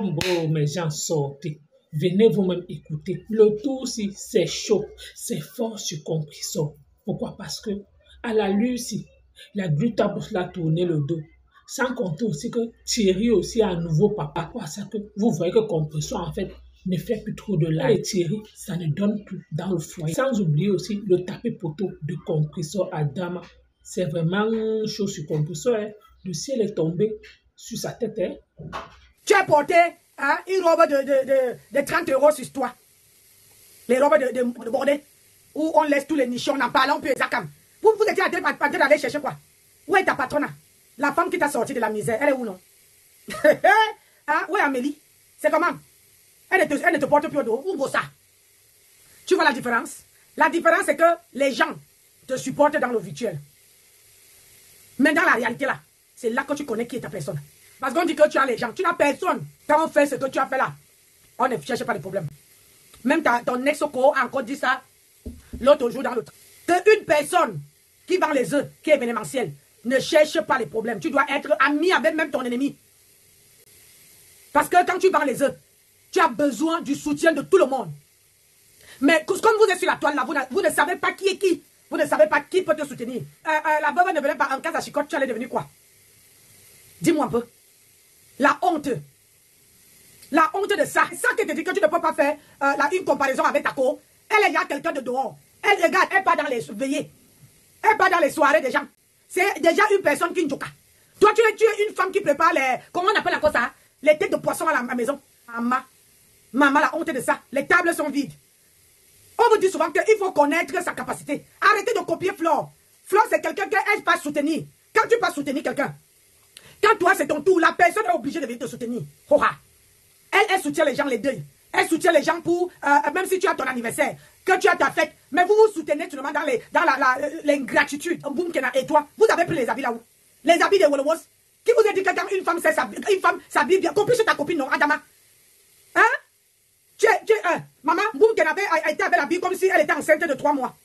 Bon, mes gens, sortez. Venez vous-même écouter. Le tout, si c'est chaud, c'est fort sur compressor. Pourquoi? Parce que à la Lucie, la gluta l'a tourné le dos. Sans compter aussi que Thierry aussi a un nouveau papa. Quoi, ça que vous voyez que compressor, en fait, ne fait plus trop de là. Et Thierry, ça ne donne plus dans le foyer. Sans oublier aussi le tapis poteau de compressor à Dama. C'est vraiment chaud sur compressor. Hein. Le ciel est tombé sur sa tête. Hein. Tu as porté hein, une robe de 30 € sur toi. Les robes de bordel. Où on laisse tous les nichons en parlant peu exactement. Vous étiez en train d'aller chercher quoi? Où est ta patronne? La femme qui t'a sorti de la misère, elle est où non? Hein? Où est Amélie? C'est comment? Elle ne te porte plus au dos. Où vaut ça? Tu vois la différence? La différence c'est que les gens te supportent dans le virtuel. Mais dans la réalité là, c'est là que tu connais qui est ta personne. Parce qu'on dit que tu as les gens, tu n'as personne. Quand on fait ce que tu as fait là, on ne cherche pas de problème. Même ton ex-co a encore dit ça l'autre jour dans le temps. Qu'une personne qui vend les œufs, qui est événementielle, ne cherche pas les problèmes. Tu dois être ami avec même ton ennemi. Parce que quand tu vends les œufs, tu as besoin du soutien de tout le monde. Mais comme vous êtes sur la toile là, vous ne savez pas qui est qui. Vous ne savez pas qui peut te soutenir. La veuve ne venait pas en cas à chicotte, tu allais devenir quoi? Dis-moi un peu. La honte. La honte de ça. C'est ça qui te dit que tu ne peux pas faire une comparaison avec ta co. Elle, il y a quelqu'un de dehors. Elle regarde, elle part dans les veillées. Elle part dans les soirées des gens. C'est déjà une personne qui njoka. Toi, tu es une femme qui prépare les... Comment on appelle encore ça? Les têtes de poisson à la maison. Maman, la honte de ça. Les tables sont vides. On vous dit souvent qu'il faut connaître sa capacité. Arrêtez de copier Flore. Flore, c'est quelqu'un qu'elle peut soutenir. Quand tu peux soutenir quelqu'un, quand toi, c'est ton tour, la personne est obligée de venir te soutenir. Elle soutient les gens, les deuils. Elle soutient les gens pour, même si tu as ton anniversaire, que tu as ta fête, mais vous vous soutenez tout le monde dans l'ingratitude. Et toi, vous avez pris les habits là où? Les habits de Wolowos. Qui vous a dit que quand une femme s'habille bien, compris sur ta copine, non, Adama? Hein? Maman, Boumken avait été avec l'habit comme si elle était enceinte de 3 mois.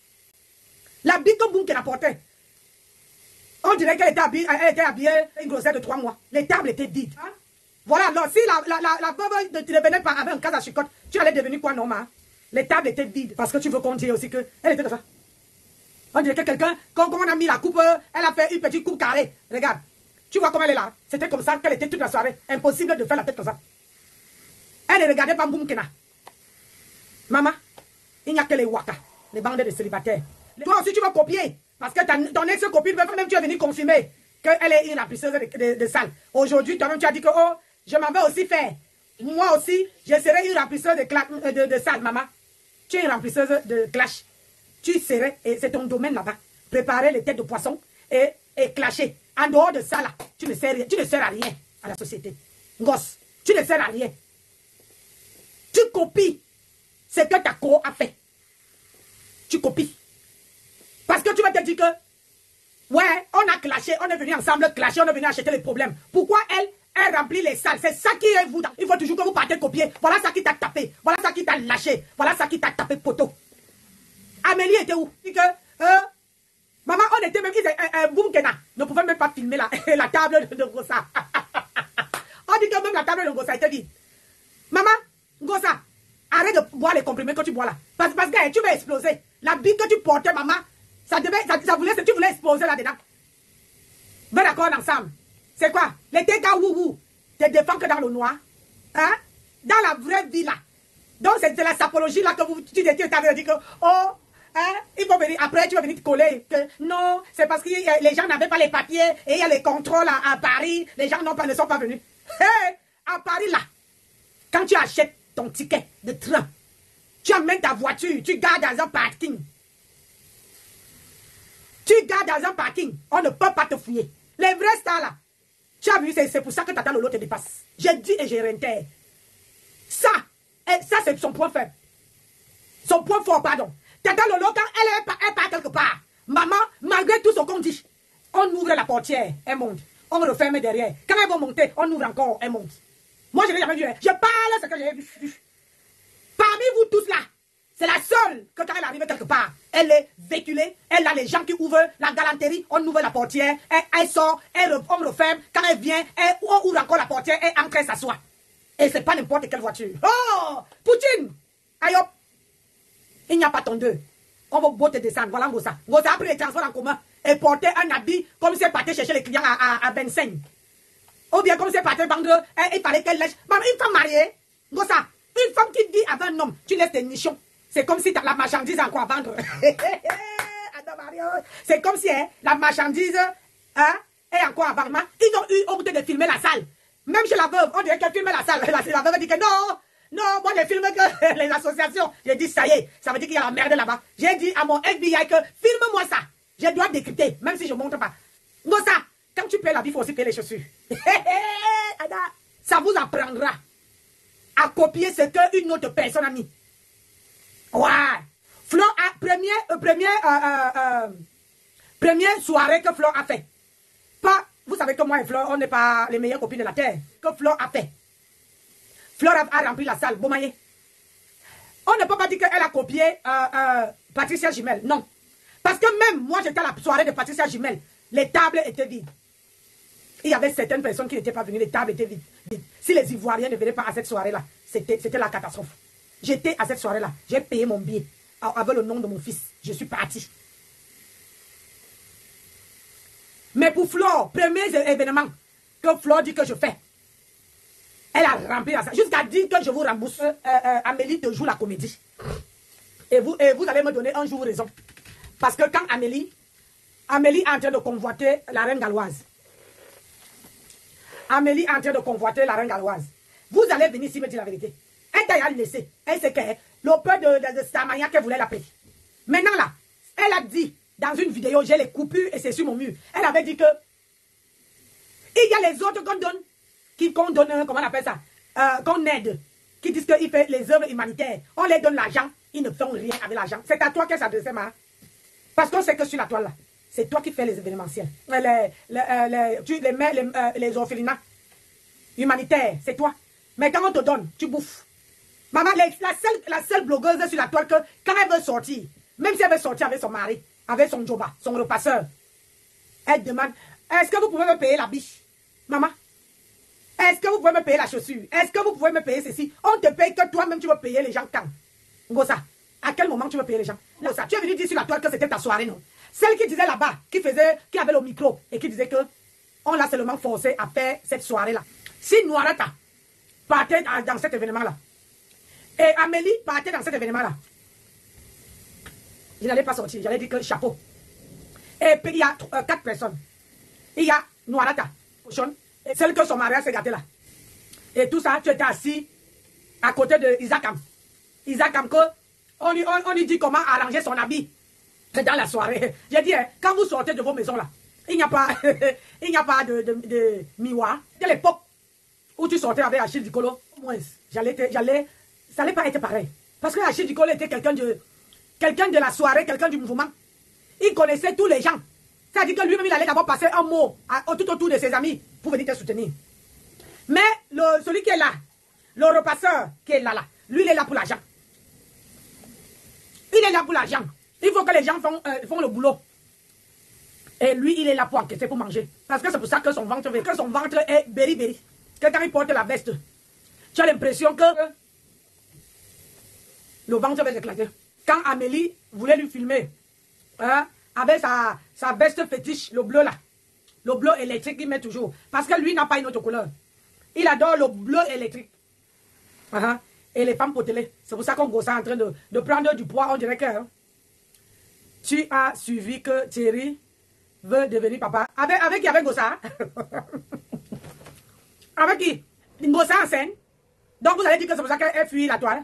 L'habit que Boumken apportait, on dirait qu'elle était habillée une grossesse de 3 mois. Les tables étaient vides. Hein? Voilà, alors si la veuve ne devenait pas avec un cas à chicotte, tu allais devenir quoi, non, hein? Les tables étaient vides. Parce que tu veux qu'on dise aussi qu'elle était comme ça. On dirait que quelqu'un, quand on a mis la coupe, elle a fait une petite coupe carrée. Regarde, tu vois comment elle est là. C'était comme ça qu'elle était toute la soirée. Impossible de faire la tête comme ça. Elle ne regardait pas Boumkena. Maman, il n'y a que les waka, les bandes de célibataires. Toi aussi, tu vas copier. Parce que ton ex-copine, même tu es venu confirmer qu'elle est une remplisseuse de salle. Aujourd'hui, toi-même, tu as dit que, oh, je m'en vais aussi faire. Moi aussi, je serai une remplisseuse de salle, maman. Tu es une remplisseuse de clash. Tu serais, et c'est ton domaine là-bas, préparer les têtes de poisson et clasher. En dehors de ça, là, tu ne sers à rien à la société. Gosse, tu ne sers à rien. Tu copies ce que ta co a fait. Tu copies. Parce que tu vas te dire que, ouais, on a clashé, on est venu ensemble clasher, on est venu acheter les problèmes. Pourquoi elle remplit les salles? C'est ça qui est vous. Il faut toujours que vous partez copier. Voilà ça qui t'a tapé. Voilà ça qui t'a lâché. Voilà ça qui t'a tapé poteau. Amélie était où? Dit que, maman, on était même, Boumkena ne pouvait même pas filmer la table de Ngossa. On dit que même la table de Ngossa était vide. Maman, Ngossa, arrête de boire les comprimés que tu bois là. Parce que tu vas exploser. La bite que tu portais, maman, tu voulais exploser là-dedans. Ben d'accord ensemble. C'est quoi? Les TK wou te défendent que dans le noir. Hein? Dans la vraie vie là. Donc c'est la sapologie là que tu t'avais dit que, oh, hein, il faut venir, après tu vas venir te coller. Que, non, c'est parce que les gens n'avaient pas les papiers et il y a les contrôles à Paris. Les gens ne sont pas venus. Hey, à Paris là, quand tu achètes ton ticket de train, tu amènes ta voiture, tu gardes dans un parking. Tu gardes dans un parking, on ne peut pas te fouiller. Les vrais stars là, tu as vu, c'est pour ça que Tata Lolo te dépasse. J'ai dit et je réitère. Ça c'est son point faible. Son point fort, pardon. Tata Lolo, quand elle part quelque part, maman, malgré tout ce qu'on dit, on ouvre la portière, elle monte. On referme derrière. Quand elle va monter, on ouvre encore, elle monte. Moi, je n'ai jamais vu. Je parle ce que j'ai vu. Parmi vous tous là, c'est la seule que quand elle arrive quelque part, elle est véhiculée, elle a les gens qui ouvrent la galanterie, on ouvre la portière, elle sort, on referme, quand elle vient, on ouvre encore la portière, elle entre, elle s'assoit. Et c'est pas n'importe quelle voiture. Oh, Poutine. Aïe hop. Il n'y a pas ton deux. On va beau te descendre. Voilà Ngosa. Ngosa a pris les transports en commun et porté un habit comme si elle partait chercher les clients à 25. Ou bien comme si elle partait vendre. Il fallait qu'elle lèche. Maman, une femme mariée. Ngosa, une femme qui vit avec un homme, tu laisses tes nichons. C'est comme si tu as la marchandise encore à vendre. C'est comme si la marchandise est encore à vendre. Ils ont eu honte de filmer la salle. Même chez la veuve, on dirait qu'elle filme la salle. La veuve dit que non. Non, moi, je filme que les associations. J'ai dit, ça y est, ça veut dire qu'il y a la merde là-bas. J'ai dit à mon FBI que filme-moi ça. Je dois décrypter, même si je ne montre pas. Non, ça, quand tu payes la vie, il faut aussi payer les chaussures. Ça vous apprendra à copier ce qu'une autre personne a mis. Ouais. Flo a, première soirée que Flo a fait. Pas, vous savez que moi et Flo, on n'est pas les meilleures copines de la terre. Que Flo a fait. Flore a rempli la salle, Bomaye. On ne peut pas dire qu'elle a copié Patricia Gimel, non. Parce que même moi, j'étais à la soirée de Patricia Gimel, les tables étaient vides. Il y avait certaines personnes qui n'étaient pas venues, les tables étaient vides. Si les Ivoiriens ne venaient pas à cette soirée-là, c'était la catastrophe. J'étais à cette soirée-là, j'ai payé mon billet avec le nom de mon fils. Je suis parti. Mais pour Flore, premier événement que Flore dit que je fais, elle a rempli la salle. Jusqu'à dire que je vous rembourse. Amélie te joue la comédie. Et vous allez me donner un jour raison. Parce que quand Amélie est en train de convoiter la reine galloise. Amélie est en train de convoiter la reine galloise. Vous allez venir ici me dire la vérité. Elle t'a laissé. Elle sait que le peu de Samaya qu'elle voulait la payer. Maintenant là, elle a dit dans une vidéo, j'ai les coupures et c'est sur mon mur. Elle avait dit que il y a les autres qu'on donne. Qu'on donne, comment on appelle ça, qu'on aide, qui disent qu'il fait les œuvres humanitaires. On les donne l'argent, ils ne font rien avec l'argent. C'est à toi qu'elle s'adressait, ma. Parce qu'on sait que sur la toile là, c'est toi qui fais les événementiels. Les orphelinats humanitaires, c'est toi. Mais quand on te donne, tu bouffes. Maman, la seule blogueuse sur la toile que quand elle veut sortir, même si elle veut sortir avec son mari, avec son joba, son repasseur, elle demande, est-ce que vous pouvez me payer la biche? Maman? Est-ce que vous pouvez me payer la chaussure? Est-ce que vous pouvez me payer ceci? On te paye que toi-même tu veux payer les gens quand? Ngosa, à quel moment tu veux payer les gens? Ngosa, tu es venu dire sur la toile que c'était ta soirée, non? Celle qui disait là-bas, qui avait le micro et qui disait que on l'a seulement forcé à faire cette soirée-là. Si Noirata partait dans cet événement-là, et Amélie partait dans cet événement-là, je n'allais pas sortir, j'allais dire que chapeau. Et puis il y a 4 personnes. Il y a Noirata, Cochon, celle que son mariage s'est gâté là. Et tout ça, tu étais assis à côté de Isakam. Isakam, on lui dit comment arranger son habit dans la soirée. J'ai dit, quand vous sortez de vos maisons là, il n'y a pas, de miwa. De l'époque où tu sortais avec Achille Dikolo, ça n'allait pas être pareil. Parce que Achille Dikolo était quelqu'un de la soirée, quelqu'un du mouvement. Il connaissait tous les gens. C'est-à-dire que lui-même, il allait d'abord passer un mot tout autour de ses amis pour venir te soutenir. Mais celui qui est là, le repasseur qui est là, lui, il est là pour l'argent. Il est là pour l'argent. Il faut que les gens font le boulot. Et lui, il est là pour encaisser, pour manger. Parce que c'est pour ça que son ventre est béri-béri. Que quand il porte la veste, tu as l'impression que le ventre va éclater. Quand Amélie voulait lui filmer, avec sa veste fétiche, le bleu là. Le bleu électrique qu'il met toujours. Parce que lui n'a pas une autre couleur. Il adore le bleu électrique. Et les femmes potelées. C'est pour ça qu'on gosse en train de prendre du poids. On dirait que tu as suivi que Thierry veut devenir papa. Avec qui? Avec Gossa? Avec qui? Une Gossa en scène. Donc vous allez dire que c'est pour ça qu'elle fuit la toile.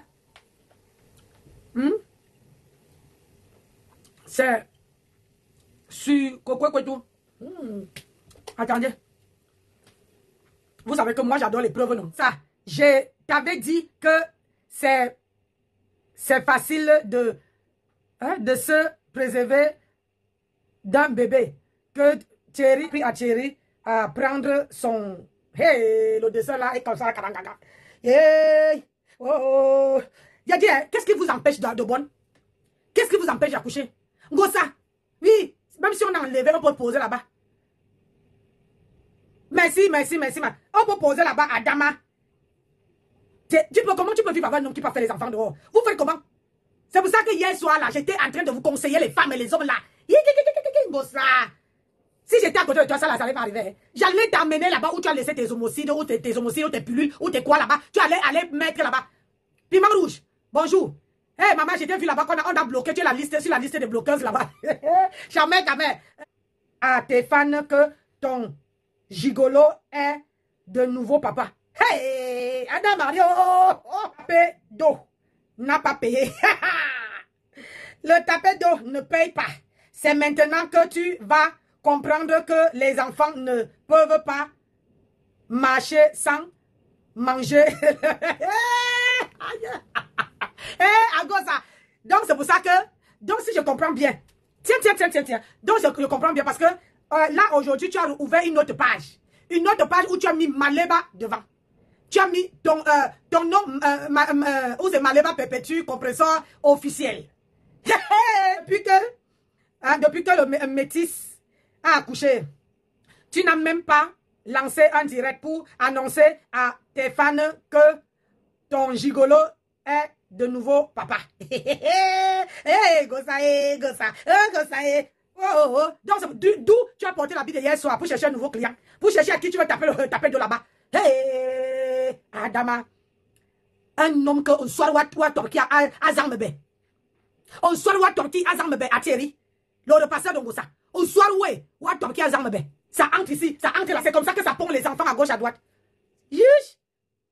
C'est sur Coco. Attendez. Vous savez que moi j'adore les preuves, non? Ça, je t'avais dit que c'est facile de se préserver d'un bébé. Que Thierry pris à Thierry à prendre son... Hey, le dessin là est comme ça. Hey, oh. Il a dit, qu'est-ce qui vous empêche de bonne? Qu'est-ce qui vous empêche d'accoucher? Gossa, oui, même si on a enlevé, on peut poser là-bas. Merci. On peut poser là-bas à Dama. Comment tu peux vivre avec un homme qui peut faire les enfants dehors? Vous faites comment? C'est pour ça que hier soir, là, j'étais en train de vous conseiller les femmes et les hommes, là. Si j'étais à côté de toi, ça n'allait pas arriver. J'allais t'emmener là-bas où tu as laissé tes homicides, ou tes homicides, ou tes pilules, ou tes quoi là-bas. Tu allais aller mettre là-bas. Piment rouge, bonjour. Hé, hey, maman, j'étais vu là-bas qu'on a bloqué sur la liste des bloqueuses là-bas. Jamais, jamais. À tes fans que ton gigolo est de nouveau papa. Hey, Adam Mario, tapé d'eau n'a pas payé. Le tapé d'eau ne paye pas. C'est maintenant que tu vas comprendre que les enfants ne peuvent pas marcher sans manger. Agosa. Donc c'est pour ça que, donc si je comprends bien, tiens. Donc je comprends bien parce que là aujourd'hui tu as ouvert une autre page où tu as mis Maleba devant. Tu as mis ton nom, où c'est Maleba Perpétue, compresseur officiel. depuis que le métis a accouché, tu n'as même pas lancé un direct pour annoncer à tes fans que ton gigolo est de nouveau papa. Gossa. Donc, d'où tu as porté la bille hier soir pour chercher un nouveau client, pour chercher à qui tu veux taper de là-bas. Hey, Adama, un homme que on soit ou torki à Zambébé. On soit ou torki à Zambébé à Thierry. Le passeur de Gossa. On soit ou torki à Zambébé. Ça entre ici, ça entre là. C'est comme ça que ça pond les enfants à gauche, à droite. Yush.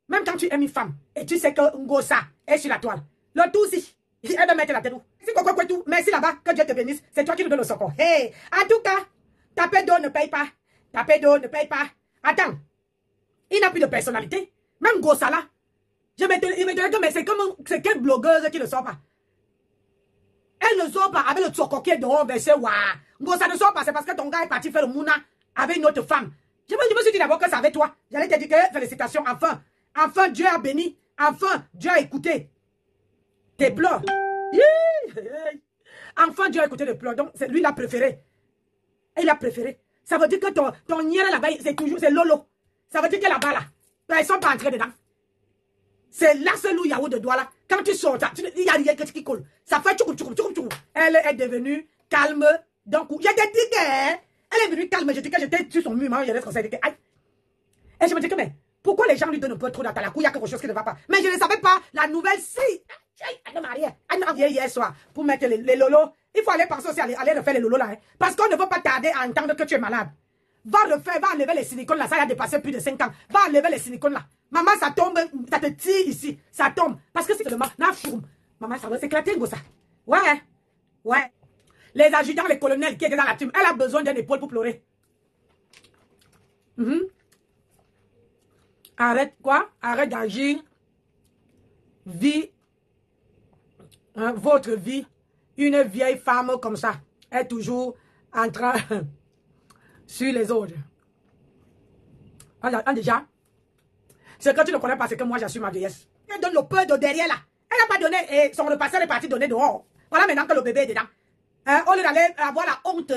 Même quand tu aimes une femme et tu sais que Ngosa est sur la toile, le tout si, elle va mettre la tête où. Si quoi tout, merci là-bas, que Dieu te bénisse, c'est toi qui nous donnes le secours. Hey, en tout cas, taper d'eau ne paye pas. Taper d'eau ne paye pas. Attends, il n'a plus de personnalité. Même Ngosa là, il me dirait que mais c'est quelle blogueuse qui ne sort pas. Elle ne sort pas avec le tsoko qui est dehors versé. Ngosa ne sort pas, c'est parce que ton gars est parti faire le mouna avec une autre femme. Je me suis dit d'abord que c'est avec toi. J'allais te dire que félicitations, enfin Dieu a béni. Enfin Dieu a écouté tes pleurs. Enfin Dieu a écouté tes pleurs. Donc c'est lui l'a préféré. Il a préféré. Ça veut dire que ton nière là-bas, c'est Lolo. Ça veut dire que là-bas là, ils ne sont pas entrés dedans. C'est là seul où il y a de doigts là. Quand tu sors, il n'y a rien qui colle. Ça fait tchoukou. Elle est devenue calme. Donc, il y a des digues. Elle est devenue calme. J'étais sur son mur. Je laisse comme ça. Et je me dis que, mais pourquoi les gens lui donnent un peu trop d'attalakou? Il y a quelque chose qui ne va pas. Mais je ne savais pas. La nouvelle, si. Elle m'a hier soir pour mettre les lolos. Il faut aller penser aussi à aller refaire les lolos là. Hein. Parce qu'on ne veut pas tarder à entendre que tu es malade. Va enlever les silicones là. Ça a dépassé plus de 5 ans. Va enlever les silicones là. Maman, ça tombe. Ça te tire ici. Ça tombe. Parce que c'est seulement. Maman, ça va s'éclater, ça. Ouais. Les adjudants, les colonels qui étaient dans la team. Elle a besoin d'une épaule pour pleurer. Arrête quoi? Arrête d'agir. Vie. Votre vie. Une vieille femme comme ça est toujours en train sur les autres. Déjà, c'est que tu ne connais pas ce que moi j'assume ma vieillesse. Elle donne le peu de derrière là. Elle n'a pas donné et son repasseur est parti donner dehors. Voilà maintenant que le bébé est dedans. Au lieu d'aller avoir la honte.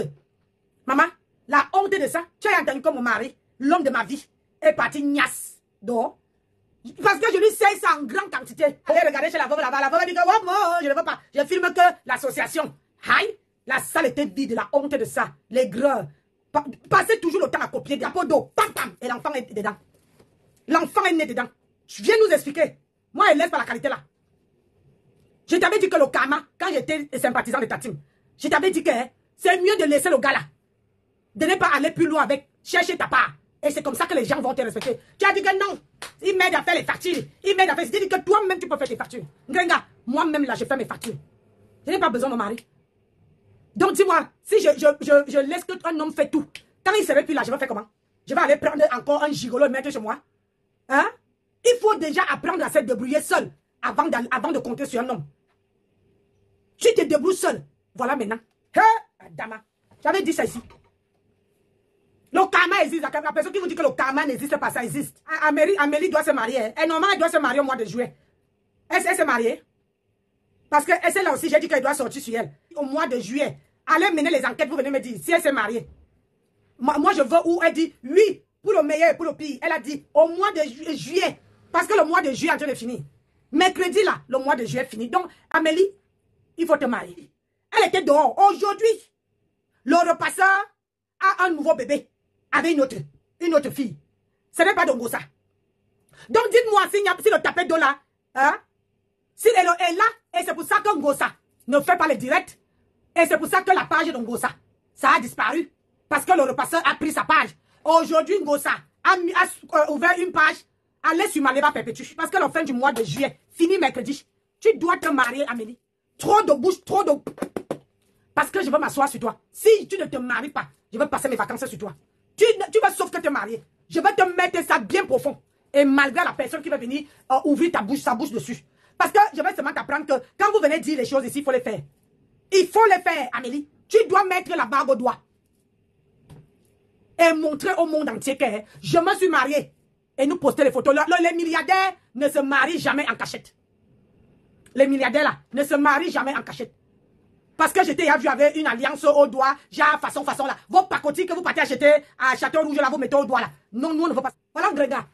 Maman, la honte de ça, tu as entendu que mon mari, l'homme de ma vie, est parti niasse dehors. Parce que je lui sais ça en grande quantité. Allez regarder chez la veuve là-bas. La veuve a dit que oh, moi, je ne veux pas. Je filme que l'association. Aïe, la salle était vide, la honte de ça. Les gras. Passez toujours le temps à copier. Drapeau d'eau. Pam, pam. Et l'enfant est dedans. L'enfant est né dedans. Je viens nous expliquer. Moi, elle laisse pas la qualité là. Je t'avais dit que le karma, quand j'étais sympathisant de ta team, je t'avais dit que c'est mieux de laisser le gars là. De ne pas aller plus loin avec chercher ta part. Et c'est comme ça que les gens vont te respecter. Tu as dit que non. Il m'aide à faire les factures. Il m'aide à faire. C'est-à-dire que toi-même, tu peux faire tes factures. Grenga, moi-même, là, je fais mes factures. Je n'ai pas besoin de mon mari. Donc, dis-moi, si je laisse qu'un homme fait tout, quand il ne serait plus là, je vais faire comment? Je vais aller prendre encore un gigolo et mettre chez moi. Hein? Il faut déjà apprendre à se débrouiller seul avant de compter sur un homme. Tu te débrouilles seul. Voilà maintenant. Hé, Adama. J'avais dit ça ici. Le karma existe. La personne qui vous dit que le karma n'existe pas, ça existe. Amélie doit se marier. Et normalement, elle doit se marier au mois de juillet. Elle s'est mariée. Parce que c'est là aussi, j'ai dit qu'elle doit sortir sur elle. Au mois de juillet. Allez mener les enquêtes, vous venez me dire si elle s'est mariée. Moi, je veux où elle dit oui, pour le meilleur et pour le pire. Elle a dit au mois de juillet. Parce que le mois de juillet est en train de finir. Mercredi, là, le mois de juillet est fini. Donc, Amélie, il faut te marier. Elle était dehors. Aujourd'hui, le repasseur a un nouveau bébé avec une autre fille. Ce n'est pas Dongosa. Donc, dites-moi si le tapet d'eau là, hein, si elle est là, et c'est pour ça que Ngosa ne fait pas les directs, et c'est pour ça que la page de Ngosa, ça a disparu. Parce que le repasseur a pris sa page. Aujourd'hui, Ngosa a ouvert une page. Allez sur Maleba Perpétue. Parce que la fin du mois de juillet, fini mercredi, tu dois te marier, Amélie. Trop de bouche, trop de... Parce que je veux m'asseoir sur toi. Si tu ne te maries pas, je veux passer mes vacances sur toi. Tu vas sauf que te marier. Je vais te mettre ça bien profond. Et malgré la personne qui va venir ouvrir sa bouche dessus. Parce que je vais seulement t'apprendre que quand vous venez dire les choses ici, il faut les faire. Il faut les faire, Amélie. Tu dois mettre la barbe au doigt. Et montrer au monde entier que je me suis mariée. Et nous poster les photos. Les milliardaires ne se marient jamais en cachette. Les milliardaires là ne se marient jamais en cachette. Parce que j'étais vu avec une alliance au doigt, genre façon là. Vos pacotis que vous partez acheter à Château Rouge là, vous mettez au doigt là. Non, nous on ne veut pas. Voilà, Gréga.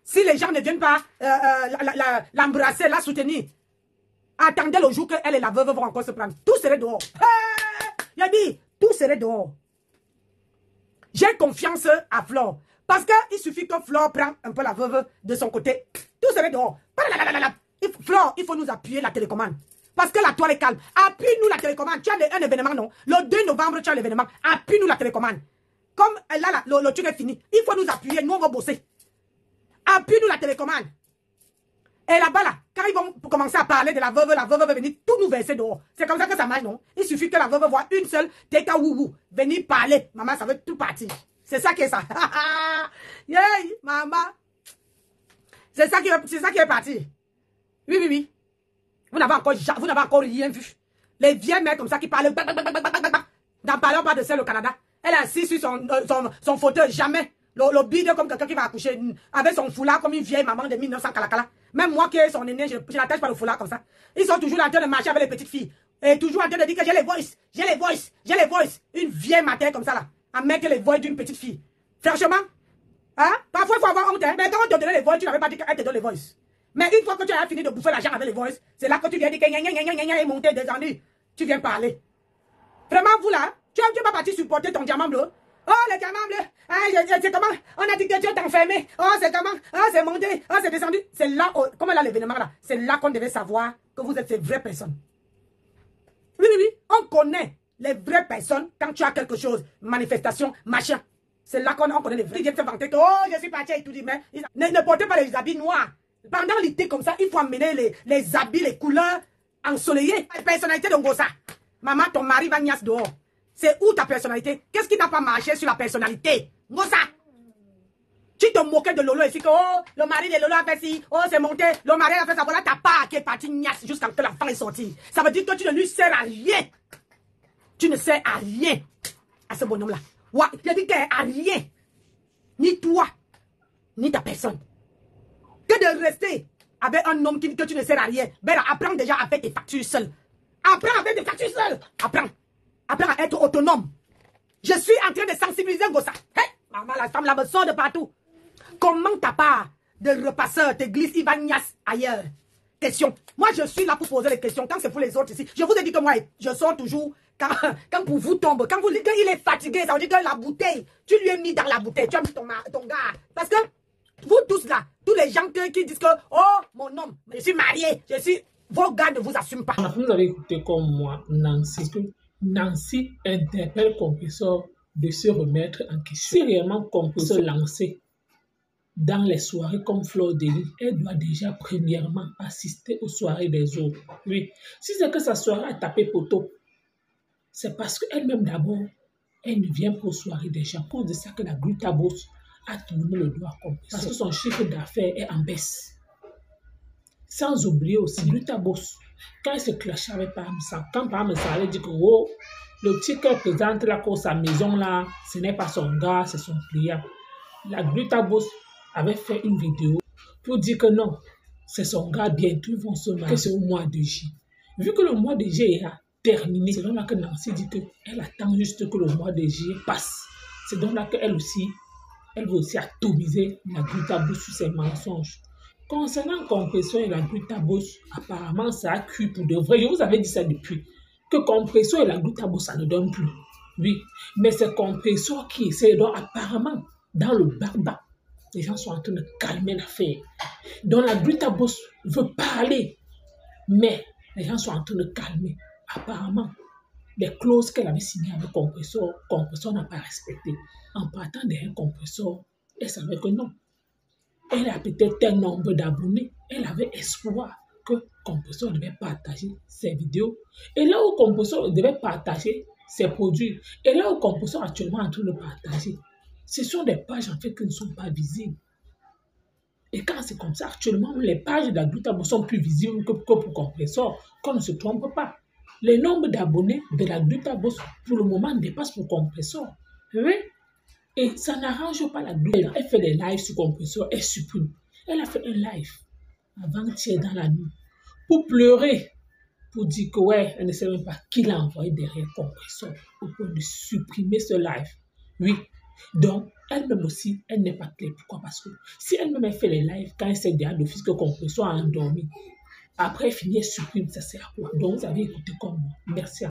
Si les gens ne viennent pas l'embrasser, la soutenir, attendez le jour qu'elle et la veuve vont encore se prendre. Tout serait dehors. Il a dit, tout serait dehors. J'ai confiance à Flore. Parce qu'il suffit que Flore prenne un peu la veuve de son côté. Tout serait dehors. Flore, il faut nous appuyer la télécommande. Parce que la toile est calme. Appuie-nous la télécommande. Tu as un événement, non? Le 2 novembre, tu as l'événement. Appuie-nous la télécommande. Comme là, le truc est fini. Il faut nous appuyer. Nous, on va bosser. Appuie-nous la télécommande. Et là-bas, là, quand ils vont commencer à parler de la veuve va venir tout nous verser dehors. C'est comme ça que ça marche, non? Il suffit que la veuve voit une seule Teka Woubou venir parler. Maman, ça veut tout partir. C'est ça qui est ça. Yeah, maman. C'est ça qui est parti. Oui. Vous n'avez encore rien vu. Les vieilles mères comme ça qui parlent. N'en parlons pas de celle au Canada. Elle est assise sur son fauteuil. Jamais. Le bide comme quelqu'un qui va accoucher. Avec son foulard comme une vieille maman de 1900 calacala. Même moi qui ai son aîné, je n'attache pas le foulard comme ça. Ils sont toujours en train de marcher avec les petites filles. Et toujours en train de dire que j'ai les voices. Une vieille matin comme ça là. À mettre les voix d'une petite fille. Franchement, hein? Parfois il faut avoir honte. Hein? Mais quand on te donnait les voix, tu n'avais pas dit qu'elle te donne les voix. Mais une fois que tu as fini de bouffer l'argent avec les voix, c'est là que tu viens dire que est monté, descendu. Tu viens parler. Vraiment, vous là, tu n'es pas parti supporter ton diamant bleu. Oh, le diamant bleu. Ah, c'est comment? On a dit que tu es enfermé. Oh, c'est comment? Oh, c'est monté. Oh, c'est descendu. C'est là, comme elle a l'événement là, c'est là qu'on devait savoir que vous êtes ces vraies personnes. Oui. On connaît les vraies personnes quand tu as quelque chose, manifestation, machin. C'est là qu'on connaît les vrais. Ils viennent se vanter que, oh, je suis parti et tout dit, mais ne portez pas les habits noirs. Pendant l'été comme ça, il faut amener les habits, les couleurs ensoleillées. La personnalité de Ngosa. Maman, ton mari va niasse dehors. C'est où ta personnalité? Qu'est-ce qui n'a pas marché sur la personnalité? Ngosa. Tu te moquais de Lolo ici que, oh, le mari de Lolo a fait ci, oh, c'est monté, le mari a fait ça, voilà ta part qui est partie niasse jusqu'à ce que l'enfant est sorti. Ça veut dire que tu ne lui sers à rien. Tu ne sers à rien à ce bonhomme-là. Ouais, il a dit qu'à rien. Ni toi, ni ta personne. Que de rester avec un homme que tu ne sers à rien. Ben, apprends déjà à faire tes factures seul. Apprends à faire tes factures seul. Apprends à être autonome. Je suis en train de sensibiliser Ngosa. Hey, maman, la femme là me sort de partout. Comment ta part de repasseur te glisse Ivanias ailleurs? Question. Moi, je suis là pour poser les questions. Quand c'est pour les autres ici, je vous ai dit que moi, je sors toujours quand pour vous tombe. Quand il est fatigué, ça veut dire que la bouteille, tu lui as mis dans la bouteille. Tu as mis ton gars. Parce que vous tous là, tous les gens qui disent que, oh, mon homme, je suis marié, vos gars ne vous assument pas. Vous avez écouté comme moi, Nancy, que Nancy interpelle Compressor de se remettre en question. Si réellement Compressor se lancer dans les soirées comme Flore Delis, elle doit déjà premièrement assister aux soirées des autres. Oui, si c'est que sa soirée a tapé poteau, c'est parce qu'elle-même d'abord, elle ne vient pas aux soirées des gens. À cause de ça que la Glutabos a tourné le doigt comme ça. Parce que son chiffre d'affaires est en baisse. Sans oublier aussi Glutabos, quand elle se clashait avec Parmesan, quand Parmesan allait dire que oh, le petit qu'elle présente là pour sa maison là, ce n'est pas son gars, c'est son client. La Glutabos avait fait une vidéo pour dire que non, c'est son gars, bientôt ils vont se marier, que c'est au mois de juillet. Vu que le mois de juillet a terminé, c'est donc là que Nancy dit qu'elle attend juste que le mois de juillet passe. C'est donc là qu'elle aussi, elle veut aussi atomiser la Glutabos sur ses mensonges. Concernant Compression et la glutabose, apparemment, ça a cuit pour de vrai. Je vous avais dit ça depuis. Que Compression et la glutabose, ça ne donne plus. Oui, mais c'est Compression qui essaie. Donc, apparemment, dans le bas, les gens sont en train de calmer l'affaire. Donc, la glutabose veut parler, mais les gens sont en train de calmer. Apparemment, les clauses qu'elle avait signées avec Compressor n'a pas respecté. En partant derrière Compressor, elle savait que non. Elle a peut-être un nombre d'abonnés. Elle avait espoir que Compressor devait partager ses vidéos. Et là où Compressor devait partager ses produits, et là où Compressor est actuellement en train de partager, ce sont des pages en fait qui ne sont pas visibles. Et quand c'est comme ça, actuellement, les pages de la glutabose sont plus visibles que pour Compressor, qu'on ne se trompe pas. Le nombre d'abonnés de la glutabose, pour le moment, dépasse pour Compressor. Oui. Et ça n'arrange pas la glutabose. Elle fait des lives sur Compressor, elle supprime. Elle a fait un live avant-hier dans la nuit pour pleurer, pour dire que ouais, elle ne sait même pas qui l'a envoyé derrière Compressor au point de supprimer ce live. Oui. Donc, elle-même aussi, elle n'est pas claire. Pourquoi? Parce que si elle-même fait les lives, quand elle sait déjà d'office que Compressor a endormi, après elle finit, elle supprime, ça sert à quoi? Donc, vous avez écouté comme moi. Merci à